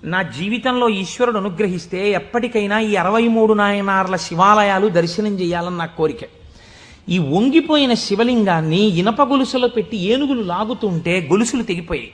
నా జీవితంలో ఈశ్వరుడు అనుగ్రహిస్తే ఎప్పటికైనా ఈ 63 నాయనార్ల శివాలయాలు దర్శనం చేయాలని నా కోరిక. ఈ వంగిపోయిన శివలింగాన్ని ఇనప గొలుసులో పెట్టి ఏనుగులు లాగుతుంటే గొలుసులు తెగిపోయాయి.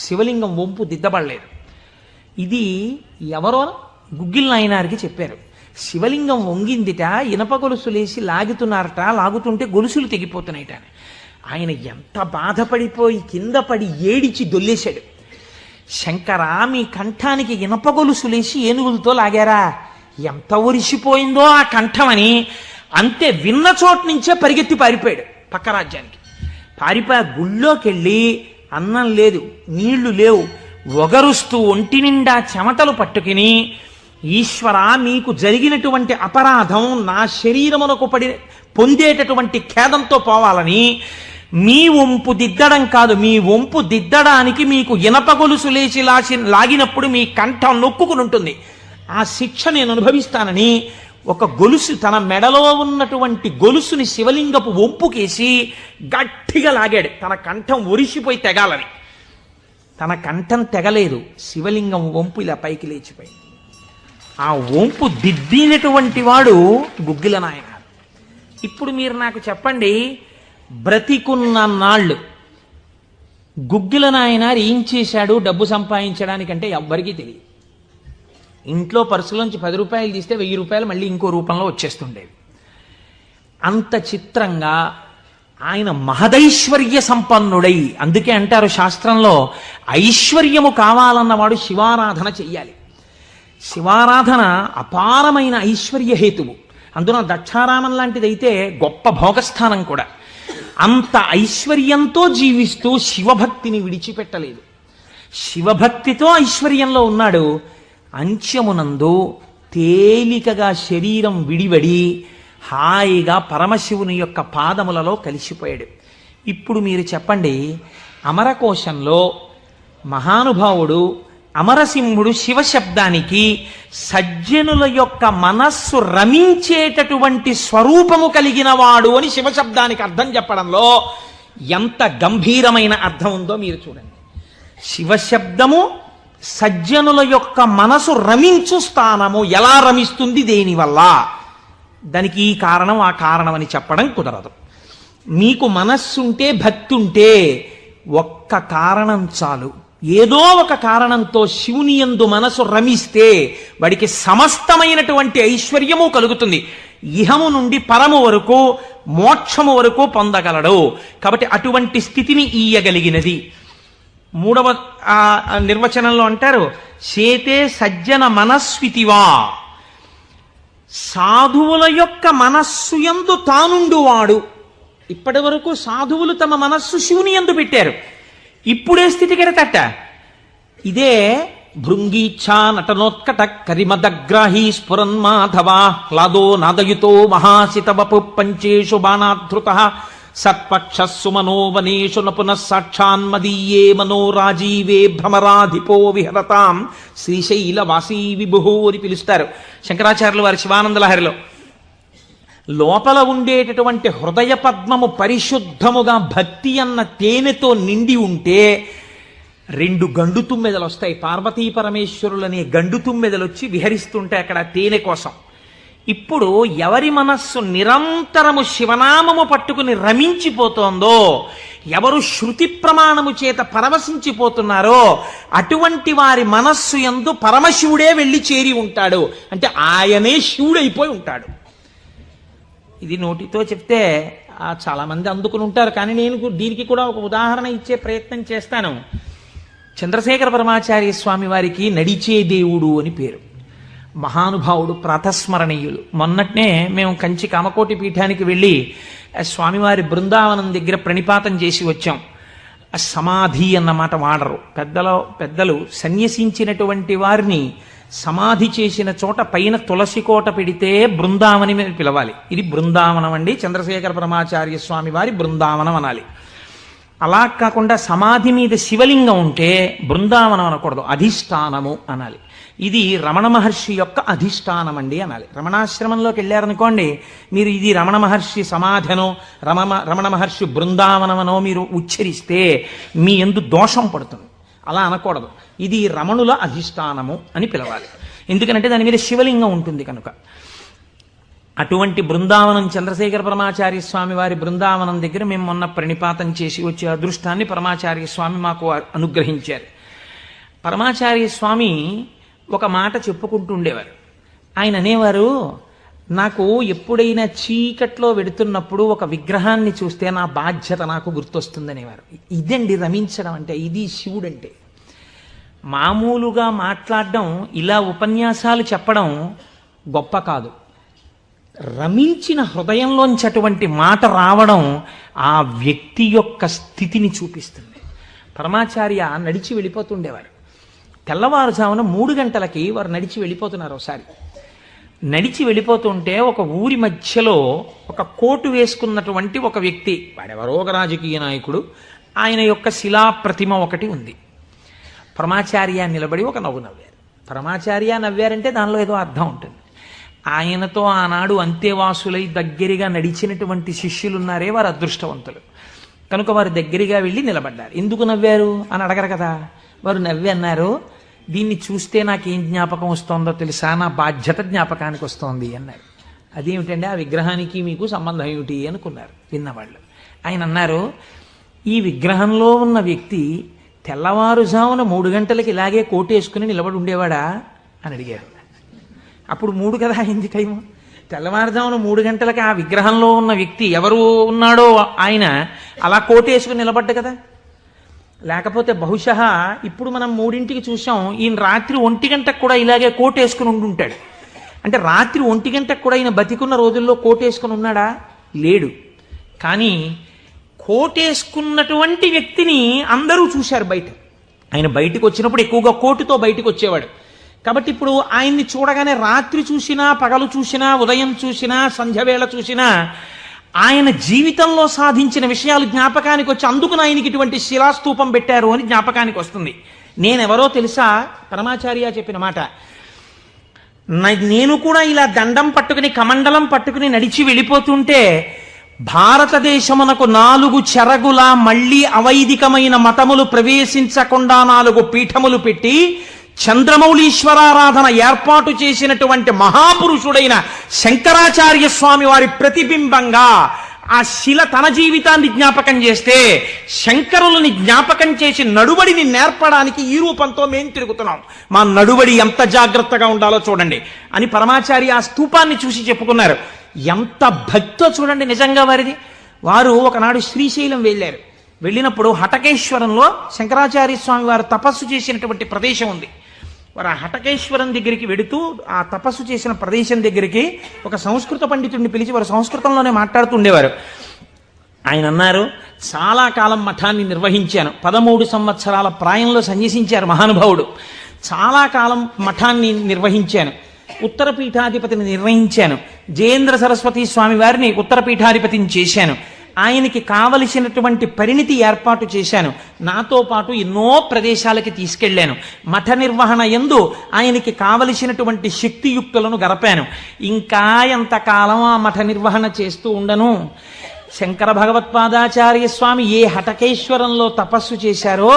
శివలింగం వంపు దిద్దబడలేదు. ఇది ఎవరో గుగ్గిల్ నాయనారికి చెప్పారు. శివలింగం వంగిందిట, ఇనప గొలుసులేసి లాగుతున్నారట, లాగుతుంటే గొలుసులు తెగిపోతున్నాయిట. ఆయన ఎంత బాధపడిపోయి కింద పడి ఏడిచి దొల్లేశాడు. శంకరా, మీ కంఠానికి ఇనప గొలుసులేసి ఏనుగులతో లాగారా? ఎంత ఒరిసిపోయిందో ఆ కంఠమని. అంతే, విన్న చోటు నుంచే పరిగెత్తి పారిపోయాడు పక్క రాజ్యానికి. పారిపోయి గుళ్ళోకి వెళ్ళి అన్నం లేదు, నీళ్లు లేవు, ఒగరుస్తూ ఒంటి నిండా చెమటలు పట్టుకుని, ఈశ్వర, మీకు జరిగినటువంటి అపరాధం నా శరీరమునకు పొందేటటువంటి ఖేదంతో పోవాలని మీ వంపు దిద్దడం కాదు, మీ వంపు దిద్దడానికి మీకు ఇనప గొలుసు లేచి లాగినప్పుడు మీ కంఠం నొక్కుకుని ఉంటుంది, ఆ శిక్ష నేను అనుభవిస్తానని ఒక గొలుసు, తన మెడలో ఉన్నటువంటి గొలుసుని శివలింగపు వంపుకేసి గట్టిగా లాగాడు, తన కంఠం ఒరిసిపోయి తెగాలని. తన కంఠం తెగలేదు, శివలింగం వంపు ఇలా పైకి లేచిపోయింది. ఆ వంపు దిద్దినటువంటి వాడు గుగ్గిల నాయన. ఇప్పుడు మీరు నాకు చెప్పండి, బ్రతికున్న నాళ్ళు గుగ్గిల నాయనారు ఏం చేశాడు డబ్బు సంపాదించడానికంటే ఎవ్వరికీ తెలియదు. ఇంట్లో పర్సులోంచి 10 రూపాయలు తీస్తే 1000 రూపాయలు మళ్ళీ ఇంకో రూపంలో వచ్చేస్తుండేవి. అంత చిత్రంగా ఆయన మహదైశ్వర్య సంపన్నుడై, అందుకే అంటారు శాస్త్రంలో, ఐశ్వర్యము కావాలన్నవాడు శివారాధన చెయ్యాలి. శివారాధన అపారమైన ఐశ్వర్య హేతువు. అందున దక్షారామం లాంటిదైతే గొప్ప భోగస్థానం కూడా. అంత ఐశ్వర్యంతో జీవిస్తూ శివభక్తిని విడిచిపెట్టలేదు. శివభక్తితో ఐశ్వర్యంలో ఉన్నాడు. అంత్యమునందు తేలికగా శరీరం విడివడి హాయిగా పరమశివుని యొక్క పాదములలో కలిసిపోయాడు. ఇప్పుడు మీరు చెప్పండి, అమరకోశంలో మహానుభావుడు అమరసింహుడు శివశబ్దానికి సజ్జనుల యొక్క మనస్సు రమించేటటువంటి స్వరూపము కలిగిన వాడు అని శివశబ్దానికి అర్థం చెప్పడంలో ఎంత గంభీరమైన అర్థం ఉందో మీరు చూడండి. శివశబ్దము సజ్జనుల యొక్క మనసు రమించు స్థానము. ఎలా రమిస్తుంది, దేనివల్ల? దానికి ఈ కారణం ఆ కారణం అని చెప్పడం కుదరదు. మీకు మనస్సుంటే, భక్తి ఉంటే ఒక్క కారణం చాలు. ఏదో ఒక కారణంతో శివుని యందు మనసు రమిస్తే వాడికి సమస్తమైనటువంటి ఐశ్వర్యము కలుగుతుంది. ఇహము నుండి పరము వరకు, మోక్షము వరకు పొందగలడు. కాబట్టి అటువంటి స్థితిని ఇయ్యగలిగినది. 3వ నిర్వచనంలో అంటారు, చేతే సజ్జన మనస్వితివా. సాధువుల యొక్క మనస్సు యందు తానుండువాడు. ఇప్పటి వరకు సాధువులు తమ మనస్సు శివుని యందు పెట్టారు. ఇప్పుడే స్థితి కెడతట. ఇదే భృంగీచ్ఛా నటనోత్కట కరిమదగ్రాహీ స్ఫురన్మాధవా హ్లాదో నాదయుతో మహాసితవపు పంచేషు బాణాధృత సత్పక్షస్సు మనోవనేషు నపునః సాక్షాన్మదీయే మనోరాజీవే భ్రమరాధిపో విహరతాం శ్రీశైలవాసీ విభుః అని పిలుస్తారు శంకరాచార్యులు వారి శివానందలహరిలో. లోపల ఉండేటటువంటి హృదయ పద్మము పరిశుద్ధముగా భక్తి అన్న తేనెతో నిండి ఉంటే 2 గండు తుమ్మెదలు వస్తాయి. పార్వతీ పరమేశ్వరులనే గండు తుమ్మెదలు వచ్చి విహరిస్తుంటే అక్కడ తేనె కోసం. ఇప్పుడు ఎవరి మనస్సు నిరంతరము శివనామము పట్టుకుని రమించిపోతోందో, ఎవరు శృతి ప్రమాణము చేత పరవశించిపోతున్నారో అటువంటి వారి మనస్సు యందు పరమశివుడే వెళ్ళి చేరి ఉంటాడు. అంటే ఆయనే శివుడైపోయి ఉంటాడు. ఇది నోటితో చెప్తే చాలామంది అందుకుని ఉంటారు, కానీ నేను దీనికి కూడా ఒక ఉదాహరణ ఇచ్చే ప్రయత్నం చేస్తాను. చంద్రశేఖర పరమాచార్య స్వామి వారికి నడిచే దేవుడు అని పేరు. మహానుభావుడు, ప్రాతస్మరణీయులు. మొన్నట్నే మేము కంచి కామకోటి పీఠానికి వెళ్ళి స్వామివారి బృందావనం దగ్గర ప్రణిపాతం చేసి వచ్చాం. సమాధి అన్నమాట వాడరు పెద్దలు. సన్యసించినటువంటి వారిని సమాధి చేసిన చోట పైన తులసి కోట పెడితే బృందావని మీద పిలవాలి. ఇది బృందావనం అండి, చంద్రశేఖర పరమాచార్య స్వామి వారి బృందావనం అనాలి. అలా కాకుండా సమాధి మీద శివలింగం ఉంటే బృందావనం అనకూడదు, అధిష్టానము అనాలి. ఇది రమణ మహర్షి యొక్క అధిష్టానం అండి అనాలి. రమణాశ్రమంలోకి వెళ్ళారనుకోండి, మీరు ఇది రమణ మహర్షి సమాధనో రమణ మహర్షి బృందావనమనో మీరు ఉచ్చరిస్తే మీ యందు దోషం పడుతుంది. అలా అనకూడదు. ఇది రమణుల అధిష్టానము అని పిలవాలి. ఎందుకనంటే దాని మీద శివలింగం ఉంటుంది కనుక. అటువంటి బృందావనం చంద్రశేఖర పరమాచార్య స్వామి వారి బృందావనం దగ్గర మేము మొన్న ప్రణిపాతం చేసి వచ్చే అదృష్టాన్ని పరమాచార్య స్వామి మాకు అనుగ్రహించారు. పరమాచార్య స్వామి ఒక మాట చెప్పుకుంటూ ఉండేవారు. ఆయన అనేవారు, నాకు ఎప్పుడైనా చీకట్లో వెడుతున్నప్పుడు ఒక విగ్రహాన్ని చూస్తే నా బాధ్యత నాకు గుర్తొస్తుందనేవారు. ఇదండి రమించడం అంటే, ఇది శివుడు అంటే. మామూలుగా మాట్లాడడం, ఇలా ఉపన్యాసాలు చెప్పడం గొప్ప కాదు. రమించిన హృదయంలోంచి అటువంటి మాట రావడం ఆ వ్యక్తి యొక్క స్థితిని చూపిస్తుంది. పరమాచార్య నడిచి వెళ్ళిపోతుండేవారు. తెల్లవారుజామున 3 గంటలకి వారు నడిచి వెళ్ళిపోతున్నారు. ఒకసారి నడిచి వెళ్ళిపోతుంటే ఒక ఊరి మధ్యలో ఒక కోటు వేసుకున్నటువంటి ఒక వ్యక్తి, వాడెవరో ఒక రాజకీయ నాయకుడు, ఆయన యొక్క శిలా ప్రతిమ ఒకటి ఉంది. పరమాచార్య నిలబడి ఒక నవ్వు నవ్వారు. పరమాచార్య నవ్వారంటే దానిలో ఏదో అర్థం ఉంటుంది. ఆయనతో ఆనాడు అంతేవాసులై దగ్గరగా నడిచినటువంటి శిష్యులున్నారే, వారు అదృష్టవంతులు కనుక వారు దగ్గరగా వెళ్ళి నిలబడ్డారు. ఎందుకు నవ్వారు అని అడగరు కదా. వారు నవ్వి అన్నారు, దీన్ని చూస్తే నాకేం జ్ఞాపకం వస్తుందో తెలుసా, నా బాధ్యత జ్ఞాపకానికి వస్తోంది అన్నారు. అదేమిటండి, ఆ విగ్రహానికి మీకు సంబంధం ఏమిటి అనుకున్నారు విన్నవాళ్ళు. ఆయన అన్నారు, ఈ విగ్రహంలో ఉన్న వ్యక్తి తెల్లవారుజామున 3 గంటలకి ఇలాగే కోటేసుకుని నిలబడి ఉండేవాడా అని అడిగారు. అప్పుడు 3 కదా అయింది టైము. తెల్లవారుజామున 3 గంటలకి ఆ విగ్రహంలో ఉన్న వ్యక్తి ఎవరు ఉన్నాడో ఆయన అలా కోటేసుకుని నిలబడ్డ కదా. లేకపోతే బహుశా ఇప్పుడు మనం 3ంటికి చూసాం, ఈయన రాత్రి 1 గంటకు కూడా ఇలాగే కోటేసుకుని ఉండుంటాడు. అంటే రాత్రి 1 గంటకు కూడా ఈయన బతికున్న రోజుల్లో కోటేసుకుని ఉన్నాడా? లేడు. కానీ కోటేసుకున్నటువంటి వ్యక్తిని అందరూ చూశారు బయట. ఆయన బయటకు వచ్చినప్పుడు ఎక్కువగా కోటుతో బయటకు వచ్చేవాడు. కాబట్టి ఇప్పుడు ఆయన్ని చూడగానే రాత్రి చూసినా, పగలు చూసినా, ఉదయం చూసినా, సంధ్యవేళ చూసినా ఆయన జీవితంలో సాధించిన విషయాలు జ్ఞాపకానికి వచ్చి, అందుకు ఆయనకి ఇటువంటి శిలాస్తూపం పెట్టారు అని జ్ఞాపకానికి వస్తుంది. నేనెవరో తెలుసా? పరమాచార్య చెప్పిన మాట. నేను కూడా ఇలా దండం పట్టుకుని కమండలం పట్టుకుని నడిచి వెళ్ళిపోతుంటే భారతదేశమునకు 4 చెరగుల మళ్లీ అవైదికమైన మతములు ప్రవేశించకుండా 4 పీఠములు పెట్టి చంద్రమౌళీశ్వరారాధన ఏర్పాటు చేసినటువంటి మహాపురుషుడైన శంకరాచార్య స్వామి వారి ప్రతిబింబంగా ఆ శిల తన జీవితాన్ని జ్ఞాపకం చేస్తే, శంకరులని జ్ఞాపకం చేసి నడుబడిని నేర్పడానికి ఈ రూపంతో మేం తిరుగుతున్నాం. మా నడుబడి ఎంత జాగ్రత్తగా ఉండాలో చూడండి అని పరమాచార్య ఆ స్తూపాన్ని చూసి చెప్పుకున్నారు. ఎంత భక్తో చూడండి నిజంగా వారిది. వారు ఒకనాడు శ్రీశైలం వెళ్ళారు. వెళ్ళినప్పుడు హటకేశ్వరంలో శంకరాచార్య స్వామి వారు తపస్సు చేసినటువంటి ప్రదేశం ఉంది. వారు ఆ హటకేశ్వరం దగ్గరికి వెడుతూ ఆ తపస్సు చేసిన ప్రదేశం దగ్గరికి ఒక సంస్కృత పండితుడిని పిలిచి వారు సంస్కృతంలోనే మాట్లాడుతుండేవారు. ఆయన అన్నారు, చాలా కాలం మఠాన్ని నిర్వహించాను. 13 సంవత్సరాల ప్రాయంలో సన్యసించారు మహానుభావుడు. చాలా కాలం మఠాన్ని నిర్వహించాను. ఉత్తర పీఠాధిపతిని నిర్వహించాను. జయేంద్ర సరస్వతి స్వామి వారిని ఉత్తర పీఠాధిపతిని చేశాను. ఆయనకి కావలసినటువంటి పరిణితి ఏర్పాటు చేశాను. నాతో పాటు ఎన్నో ప్రదేశాలకి తీసుకెళ్లాను. మఠ నిర్వహణ యందు ఆయనకి కావలసినటువంటి శక్తియుక్తులను గరపాను. ఇంకా ఎంతకాలం ఆ మఠ నిర్వహణ చేస్తూ ఉండను? శంకర భగవత్పాదాచార్య స్వామి ఏ హటకేశ్వరంలో తపస్సు చేశారో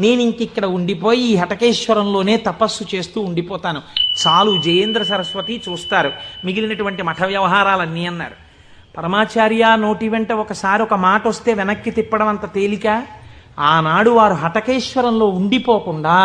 నేను ఇంకిక్కడ ఉండిపోయి ఈ హటకేశ్వరంలోనే తపస్సు చేస్తూ ఉండిపోతాను. చాలు, జయేంద్ర సరస్వతి చూస్తారు మిగిలినటువంటి మఠ వ్యవహారాలన్నీ అన్నారు. పరమాచార్య నోటి వెంట ఒకసారి ఒక మాట వస్తే వెనక్కి తిప్పడం అంత తేలిక. ఆనాడు వారు హటకేశ్వరంలో ఉండిపోకుండా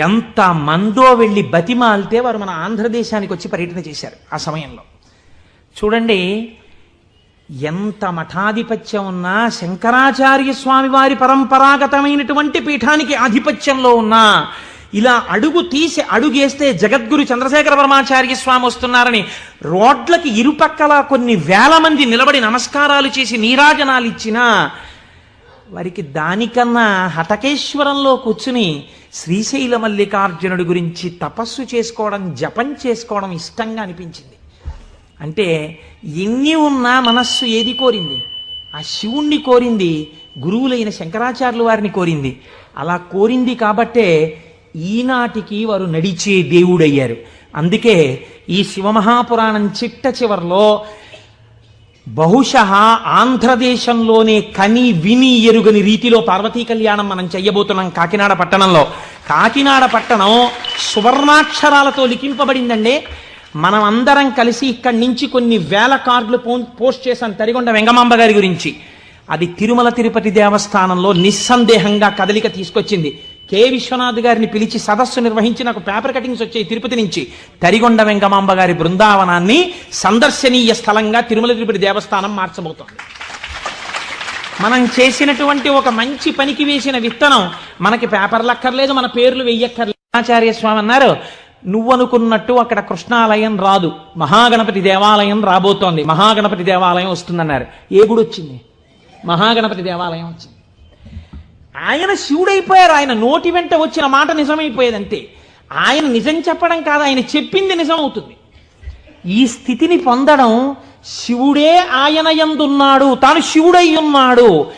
ఎంత మందో వెళ్ళి బతిమాలితే వారు మన ఆంధ్రదేశానికి వచ్చి పర్యటన చేశారు. ఆ సమయంలో చూడండి, ఎంత మఠాధిపత్యం ఉన్నా, శంకరాచార్య స్వామి వారి పరంపరాగతమైనటువంటి పీఠానికి ఆధిపత్యంలో ఉన్నా, ఇలా అడుగు తీసి అడుగేస్తే జగద్గురు చంద్రశేఖర పరమాచార్య స్వామి వస్తున్నారని రోడ్లకి ఇరుపక్కల కొన్ని వేల మంది నిలబడి నమస్కారాలు చేసి నీరాజనాలు ఇచ్చినా వారికి దానికన్నా హటకేశ్వరంలో కూర్చుని శ్రీశైల మల్లికార్జునుడి గురించి తపస్సు చేసుకోవడం, జపం చేసుకోవడం ఇష్టంగా అనిపించింది. అంటే ఎన్ని ఉన్నా మనస్సు ఏది కోరింది? ఆ శివుణ్ణి కోరింది, గురువులైన శంకరాచార్యుల వారిని కోరింది. అలా కోరింది కాబట్టే ఈనాటికి వారు నడిచే దేవుడయ్యారు. అందుకే ఈ శివమహాపురాణం చిట్ట చివర్లో బహుశः ఆంధ్రదేశంలోనే కని విని ఎరుగని రీతిలో పార్వతీ కళ్యాణం మనం చెయ్యబోతున్నాం కాకినాడ పట్టణంలో. కాకినాడ పట్టణం సువర్ణాక్షరాలతో లిఖింపబడిందండి. మనం అందరం కలిసి ఇక్కడి నుంచి కొన్ని వేల కార్డులు పోస్ట్ చేశాం తరిగొండ వెంగమాంబ గారి గురించి. అది తిరుమల తిరుపతి దేవస్థానంలో నిస్సందేహంగా కదలిక తీసుకొచ్చింది. కె విశ్వనాథ్ గారిని పిలిచి సదస్సు నిర్వహించి నాకు పేపర్ కటింగ్స్ వచ్చాయి తిరుపతి నుంచి. తరిగొండ వెంగమాంబ గారి బృందావనాన్ని సందర్శనీయ స్థలంగా తిరుమల తిరుపతి దేవస్థానం మార్చబోతోంది. మనం చేసినటువంటి ఒక మంచి పనికి వేసిన విత్తనం మనకి పేపర్లు అక్కర్లేదు, మన పేర్లు వెయ్యక్కర్లేదు. ఆచార్య స్వామి అన్నారు, నువ్వు అనుకున్నట్టు అక్కడ కృష్ణాలయం రాదు, మహాగణపతి దేవాలయం రాబోతోంది, మహాగణపతి దేవాలయం వస్తుందన్నారు. ఏ గుడి వచ్చింది? మహాగణపతి దేవాలయం వచ్చింది. ఆయన శివుడైపోయారు. ఆయన నోటి వెంట వచ్చిన మాట నిజమైపోయేది అంతే. ఆయన నిజం చెప్పడం కాదు, ఆయన చెప్పింది నిజం అవుతుంది. ఈ స్థితిని పొందడం, శివుడే ఆయన యందున్నాడు, తాను శివుడై ఉన్నాడు,